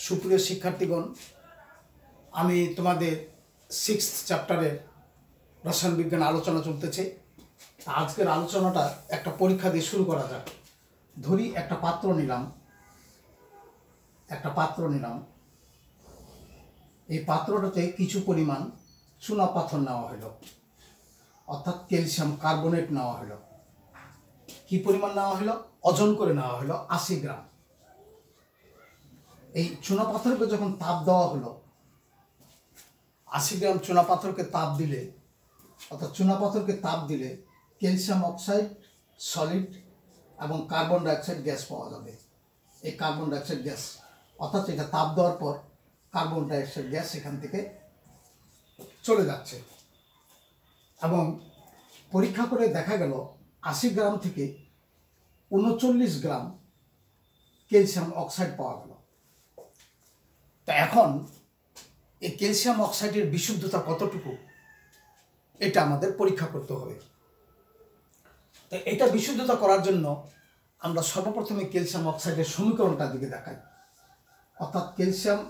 সুপ্রিয় শিক্ষার্থীগণ, আমি তোমাদের 6th চ্যাপ্টারের রসায়ন বিজ্ঞান আলোচনা চলতেছে। আজকের আলোচনাটা একটা পরীক্ষা দিয়ে শুরু করা যাক। ধরি একটা পাত্র নিলাম, এই পাত্রটাতে কিছু পরিমাণ চুনা পাথর নেওয়া হলো, অর্থাৎ ক্যালসিয়াম কার্বনেট নেওয়া হলো। কি পরিমাণ নেওয়া হলো? ওজন করে নেওয়া হলো 80 গ্রাম। এই চুনা পাথরকে যখন তাপ দেওয়া হলো, 80 গ্রাম চুনা পাথরকে তাপ দিলে, অর্থাৎ চুনা পাথরকে তাপ দিলে ক্যালসিয়াম অক্সাইড সলিড এবং কার্বন ডাইঅক্সাইড গ্যাস পাওয়া যাবে। এই কার্বন ডাইঅক্সাইড গ্যাস, অর্থাৎ এটা তাপ দেওয়ার পর কার্বন ডাইঅক্সাইড গ্যাস এখান থেকে চলে যাচ্ছে। এবং পরীক্ষা করে দেখা গেল 80 গ্রাম থেকে 39 গ্রাম ক্যালসিয়াম অক্সাইড পাওয়া গেল। তা এখন এই ক্যালসিয়াম অক্সাইডের বিশুদ্ধতা কতটুকু, এটা আমাদের পরীক্ষা করতে হবে। তো এটা বিশুদ্ধতা করার জন্য আমরা সর্বপ্রথমে ক্যালসিয়াম অক্সাইডের সমীকরণটার দিকে দেখাই। অর্থাৎ ক্যালসিয়াম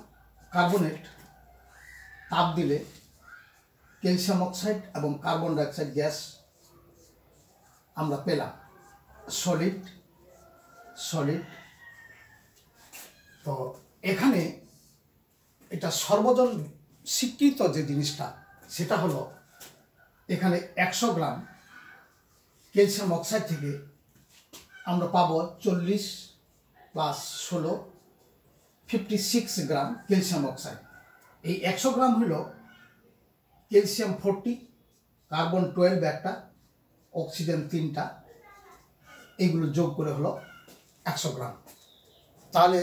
কার্বনেট তাপ দিলে ক্যালসিয়াম অক্সাইড এবং কার্বন ডাইঅক্সাইড গ্যাস আমরা পেলাম সলিড। তো এখানে এটা সর্বজন স্বীকৃত যে জিনিসটা, সেটা হলো এখানে 100 গ্রাম ক্যালসিয়াম অক্সাইড থেকে আমরা পাবো 40 + 16 56 গ্রাম ক্যালসিয়াম অক্সাইড। এই 100 গ্রাম হলো ক্যালসিয়াম 40, কার্বন 12 একটা, অক্সিজেন 3টা, এইগুলো যোগ করে হলো 100 গ্রাম। তাহলে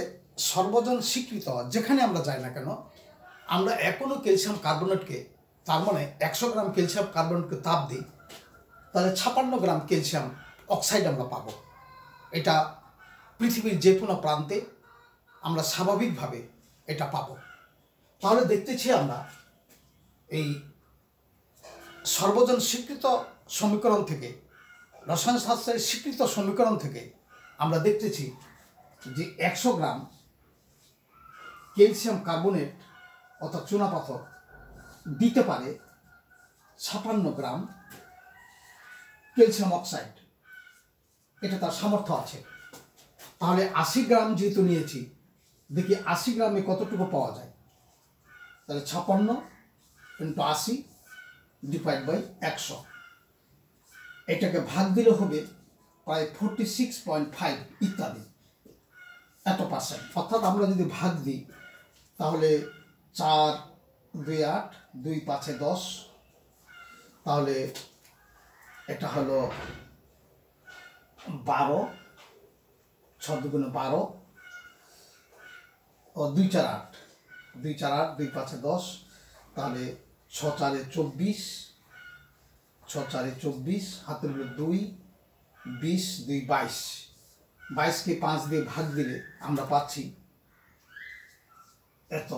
সর্বজন স্বীকৃত যেখানে আমরা যাই না কেন, আমরা এখনও ক্যালসিয়াম কার্বনেটকে, তার মানে 100 গ্রাম ক্যালসিয়াম কার্বনেটকে তাপ দিই, তাহলে 56 গ্রাম ক্যালসিয়াম অক্সাইড আমরা পাবো। এটা পৃথিবীর যে কোনো প্রান্তে আমরা স্বাভাবিকভাবে এটা পাবো। তাহলে দেখতেছি আমরা এই সর্বজন স্বীকৃত সমীকরণ থেকে, রসায়ন শাস্ত্রের স্বীকৃত সমীকরণ থেকে আমরা দেখতেছি যে 100 গ্রাম ক্যালসিয়াম কার্বনেট অর্থাৎ চুনাপাথর দিতে পারে 56 গ্রাম ক্যালসিয়াম অক্সাইড। এটা তার সামর্থ্য আছে। তাহলে 80 গ্রাম যেহেতু নিয়েছি, দেখি 80 গ্রামে কতটুকু পাওয়া যায়। তাহলে 56 × 80 / 100, এটাকে ভাগ দিলে হবে প্রায় 46.5 ইত্যাদি, এত %। অর্থাৎ আমরা যদি ভাগ দিই তাহলে 4 2 8 2 5 10, তাহলে এটা হলো 12, 6 × 12 ও 2 4 8 2 4 8 2 5 10, তাহলে 6 4 24, 6 4 24, হাতের হলো 2, 20 2 22, 22কে 5 দিয়ে ভাগ দিলে আমরা পাচ্ছি এত।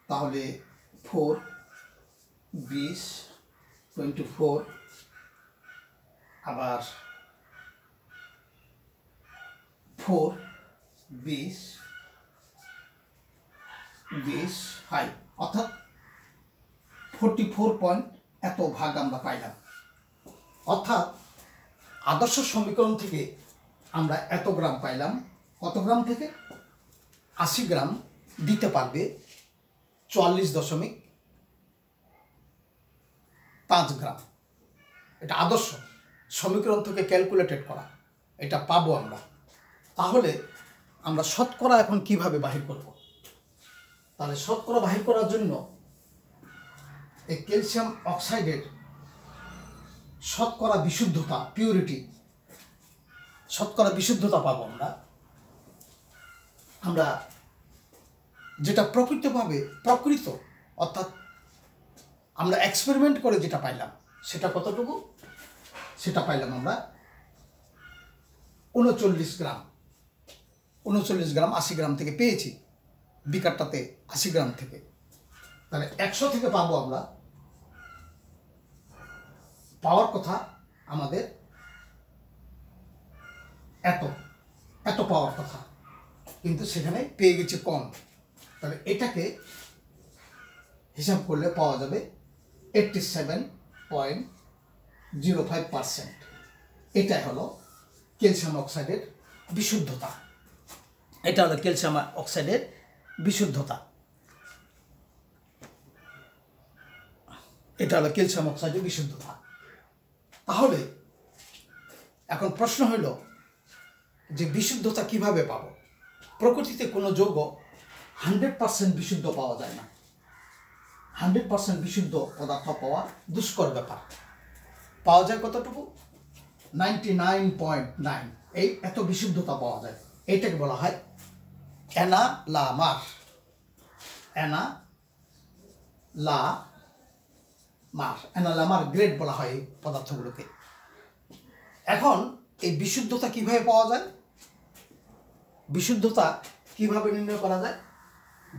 তাহলে 4 20 24, আবার 4 20 20 5, অর্থাৎ 44 এত ভাগ আমরা পাইলাম। অর্থাৎ আদর্শ সমীকরণ থেকে আমরা এত গ্রাম পাইলাম। কত গ্রাম থেকে? 80 গ্রাম দিতে পারবে 44.5 গ্রাম। এটা আদর্শ সমীকরণ থেকে ক্যালকুলেটেড করা, এটা পাবো আমরা। তাহলে আমরা শতকরা এখন কিভাবে বাহির করব? তাহলে শতকরা বাহির করার জন্য এই ক্যালসিয়াম অক্সাইডের শতকরা বিশুদ্ধতা, পিউরিটি, শতকরা বিশুদ্ধতা পাবো আমরা যেটা প্রকৃত, অর্থাৎ আমরা এক্সপেরিমেন্ট করে যেটা পাইলাম, সেটা কতটুকু? সেটা পাইলাম আমরা 39 গ্রাম। 39 গ্রাম 80 গ্রাম থেকে পেয়েছি, বিকারটাতে 80 গ্রাম থেকে। তাহলে 100 থেকে পাবো আমরা, পাওয়ার কথা আমাদের এত পাওয়ার কথা, কিন্তু সেখানে পেয়ে গেছি কম। তাহলে এটাকে হিসাব করলে পাওয়া যাবে 87.05%। এটাই হলো ক্যালসিয়াম অক্সাইডের বিশুদ্ধতা। এটা হলো ক্যালসিয়াম অক্সাইডের বিশুদ্ধতা। এটা হলো ক্যালসিয়াম অক্সাইডের বিশুদ্ধতা। তাহলে এখন প্রশ্ন হইল যে বিশুদ্ধতা কিভাবে পাবো? প্রকৃতিতে কোনো যৌগ 100% বিশুদ্ধ পাওয়া যায় না। 100% বিশুদ্ধ পদার্থ পাওয়া দুষ্কর ব্যাপার। পাওয়া যায় কতটুকু? 99.9। এই এত বিশুদ্ধতা পাওয়া যায়। এইটাকে বলা হয় অ্যানালামার। অ্যানালামার গ্রেড বলা হয় এই পদার্থগুলোকে। এখন এই বিশুদ্ধতা কিভাবে পাওয়া যায়, বিশুদ্ধতা কিভাবে নির্ণয় করা যায়,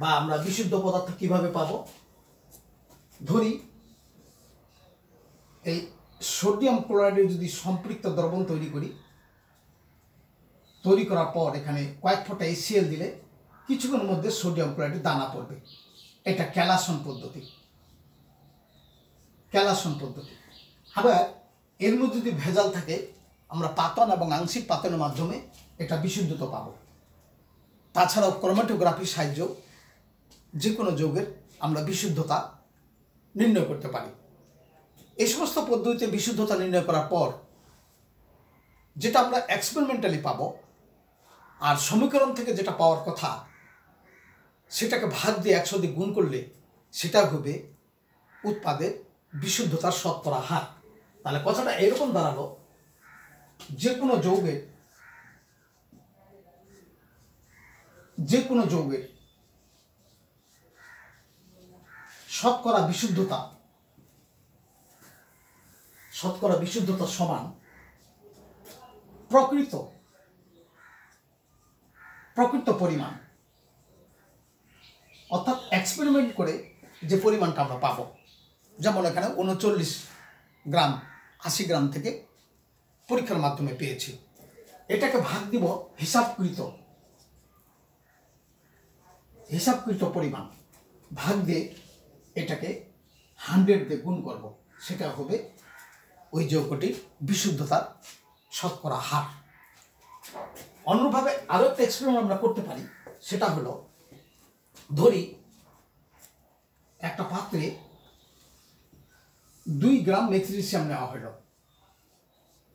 বা আমরা বিশুদ্ধ পদার্থ কিভাবে পাবো? ধরি এই সোডিয়াম ক্লোরাইডের যদি সম্পৃক্ত দ্রবণ তৈরি করি, তৈরি করার পর এখানে কয়েক ফোঁটা HCl দিলে কিছুক্ষণের মধ্যে সোডিয়াম ক্লোরাইডের দানা পড়বে। এটা ক্যালাসন পদ্ধতি। আবার এর মধ্যে যদি ভেজাল থাকে, আমরা পাতন এবং আংশিক পাতনের মাধ্যমে এটা বিশুদ্ধতা পাবো। তাছাড়াও ক্রোমাটোগ্রাফির সাহায্য যে কোনো যৌগের আমরা বিশুদ্ধতা নির্ণয় করতে পারি। এই সমস্ত পদ্ধতিতে বিশুদ্ধতা নির্ণয় করার পর যেটা আমরা এক্সপেরিমেন্টালি পাবো, আর সমীকরণ থেকে যেটা পাওয়ার কথা সেটাকে ভাগ দিয়ে 100 দিয়ে গুণ করলে সেটা হবে উৎপাদের বিশুদ্ধতার শতকরা হার। তাহলে কথাটা এরকম দাঁড়ালো, যে কোনো যৌগের শতকরা বিশুদ্ধতা সমান প্রকৃত পরিমাণ, অর্থাৎ এক্সপেরিমেন্ট করে যে পরিমাণটা আমরা পাবো। যেমন এখানে 39 গ্রাম 80 গ্রাম থেকে পরীক্ষার মাধ্যমে পেয়েছি। এটাকে ভাগ দিব হিসাবকৃত পরিমাণ, ভাগ দিয়ে এটাকে 100 দিয়ে গুণ করব, সেটা হবে ওই যৌগটির বিশুদ্ধতার শতকরা হার। অন্যভাবে আরো একটা এক্সপেরিমেন্ট আমরা করতে পারি। সেটা হলো, ধরি একটা পাত্রে 2 গ্রাম ম্যাগনেসিয়াম নেওয়া হলো,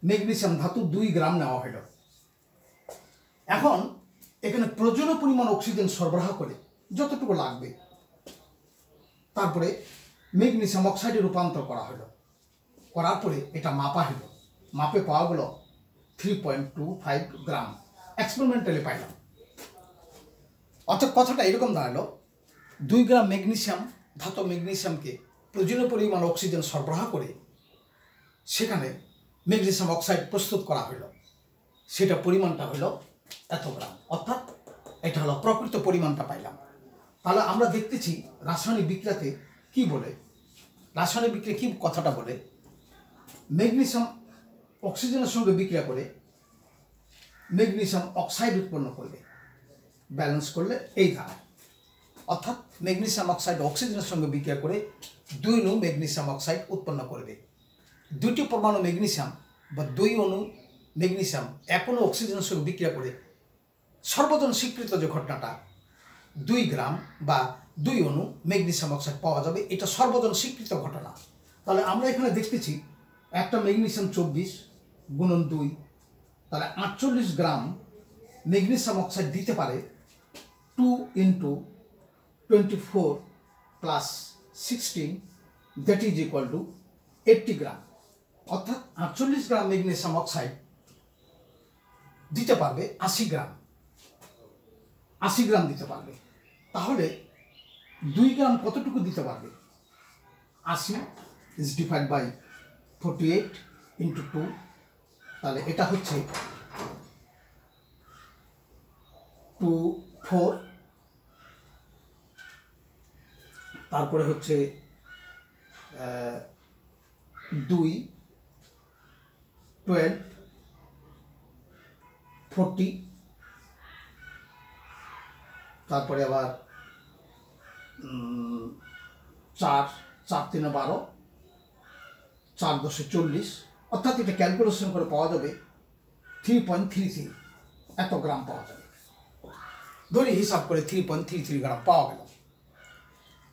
ম্যাগনেসিয়াম ধাতু 2 গ্রাম নেওয়া হলো। এখন এখানে প্রয়োজনীয় পরিমাণ অক্সিজেন সরবরাহ করে যতটুকু লাগবে, তারপরে ম্যাগনেসিয়াম অক্সাইডে রূপান্তর করা হলো। করার পরে এটা মাপা হলো, মাপে পাওয়া গেল 3.25 গ্রাম। এক্সপেরিমেন্টালি পাইলাম। অর্থাৎ কথাটা এরকম দাঁড়ালো, 2 গ্রাম ধাতব ম্যাগনেসিয়ামকে প্রয়োজনীয় পরিমাণ অক্সিজেন সরবরাহ করে সেখানে ম্যাগনেসিয়াম অক্সাইড প্রস্তুত করা হলো, সেটা পরিমাণটা হলো এত গ্রাম। অর্থাৎ এটা হলো প্রকৃত পরিমাণটা পাইলাম। তাহলে আমরা দেখতেছি রাসায়নিক বিক্রিয়াতে কি বলে, রাসায়নিক বিক্রিয়া কি কথাটা বলে, ম্যাগনেসিয়াম অক্সিজেনের সঙ্গে বিক্রিয়া করে ম্যাগনেসিয়াম অক্সাইড উৎপন্ন করবে, ব্যালেন্স করলে এই ধারা। অর্থাৎ ম্যাগনেসিয়াম অক্সাইড অক্সিজেনের সঙ্গে বিক্রিয়া করে 2 অণু ম্যাগনেসিয়াম অক্সাইড উৎপন্ন করবে। 2টি পরমাণু ম্যাগনেসিয়াম বা 2 অণু ম্যাগনেসিয়াম 1 অণু অক্সিজেনের সঙ্গে বিক্রিয়া করে সর্বজন স্বীকৃত যে ঘটনাটা 2 গ্রাম বা 2 অণু ম্যাগনেসিয়াম অক্সাইড পাওয়া যাবে, এটা সর্বজন স্বীকৃত ঘটনা। তাহলে আমরা এখানে দেখতেছি একটা ম্যাগনেসিয়াম 24 গুণন 2, তাহলে 48 গ্রাম ম্যাগনেসিয়াম অক্সাইড দিতে পারে 2 × 24 + 16, দ্যাট ইজ ইকুয়াল টু 80 গ্রাম। অর্থাৎ 48 গ্রাম ম্যাগনেসিয়াম অক্সাইড দিতে পারবে 80 গ্রাম দিতে পারবে। তাহলে 2 গ্রাম কতটুকু দিতে পারবে? 80 is divided by 48 × 2, তাহলে এটা হচ্ছে 24, তারপরে হচ্ছে 2 12 40, তারপরে আবার 4 4 3 12 4 10 40, অর্থাৎ এটা ক্যালকুলেশন করে পাওয়া যাবে 3.33 এত গ্রাম পাওয়া যাবে। ধরি হিসাব করে 3.33 গ্রাম পাওয়া গেল।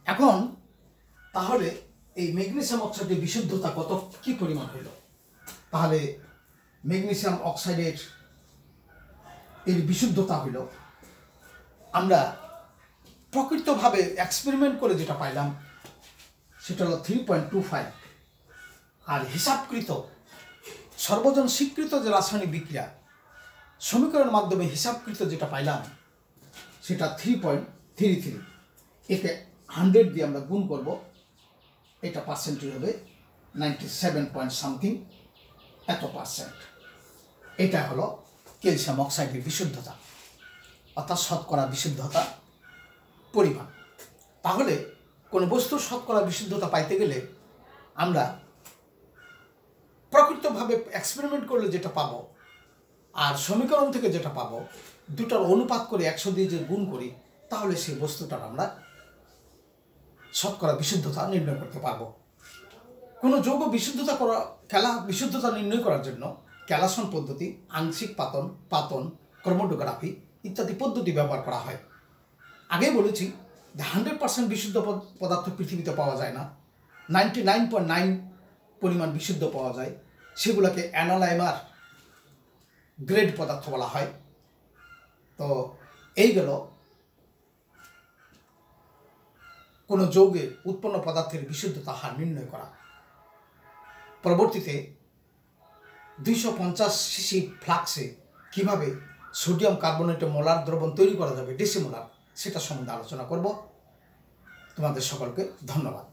এখন তাহলে এই ম্যাগনেসিয়াম অক্সাইডের বিশুদ্ধতা কত কি পরিমাণ হইল? তাহলে ম্যাগনেসিয়াম অক্সাইডের এর বিশুদ্ধতা হইল, আমরা প্রকৃতভাবে এক্সপেরিমেন্ট করে যেটা পাইলাম সেটা হলো 3.25, আর হিসাবকৃত সর্বজন স্বীকৃত যে রাসায়নিক বিক্রিয়া সমীকরণের মাধ্যমে হিসাবকৃত যেটা পাইলাম সেটা 3.33। একে 100 দিয়ে আমরা গুণ করব, এটা পার্সেন্টেজ হবে 97 পয়েন্ট সামথিং এত পার্সেন্ট। এটা হলো ক্যালসিয়াম অক্সাইডের বিশুদ্ধতা, অর্থাৎ শতকরা বিশুদ্ধতা পরিমাণ। তাহলে কোনো বস্তুর শতকরা বিশুদ্ধতা পাইতে গেলে আমরা প্রকৃতভাবে এক্সপেরিমেন্ট করলে যেটা পাবো আর সমীকরণ থেকে যেটা পাবো দুটার অনুপাত করে 100 দিয়ে যে গুণ করি, তাহলে সেই বস্তুটার আমরা শতকরা বিশুদ্ধতা নির্ণয় করতে পারবো। কোনো যৌগ বিশুদ্ধতা নির্ণয় করার জন্য ক্যালাসন পদ্ধতি, আংশিক পাতন, ক্রোমাটোগ্রাফি ইত্যাদি পদ্ধতি ব্যবহার করা হয়। আগে বলেছি যে 100% বিশুদ্ধ পদার্থ পৃথিবীতে পাওয়া যায় না, 99.9 পরিমাণ বিশুদ্ধ পাওয়া যায়, সেগুলোকে অ্যানালাইমার গ্রেড পদার্থ বলা হয়। তো এইগুলো কোনো যৌগের উৎপন্ন পদার্থের বিশুদ্ধতা হার নির্ণয় করা। পরবর্তীতে 250 সিসি ফ্লাক্সে কীভাবে সোডিয়াম কার্বনেটের মোলার দ্রবণ তৈরি করা যাবে, ডেসিমোলার, সেটা সম্বন্ধে আলোচনা করব। তোমাদের সকলকে ধন্যবাদ।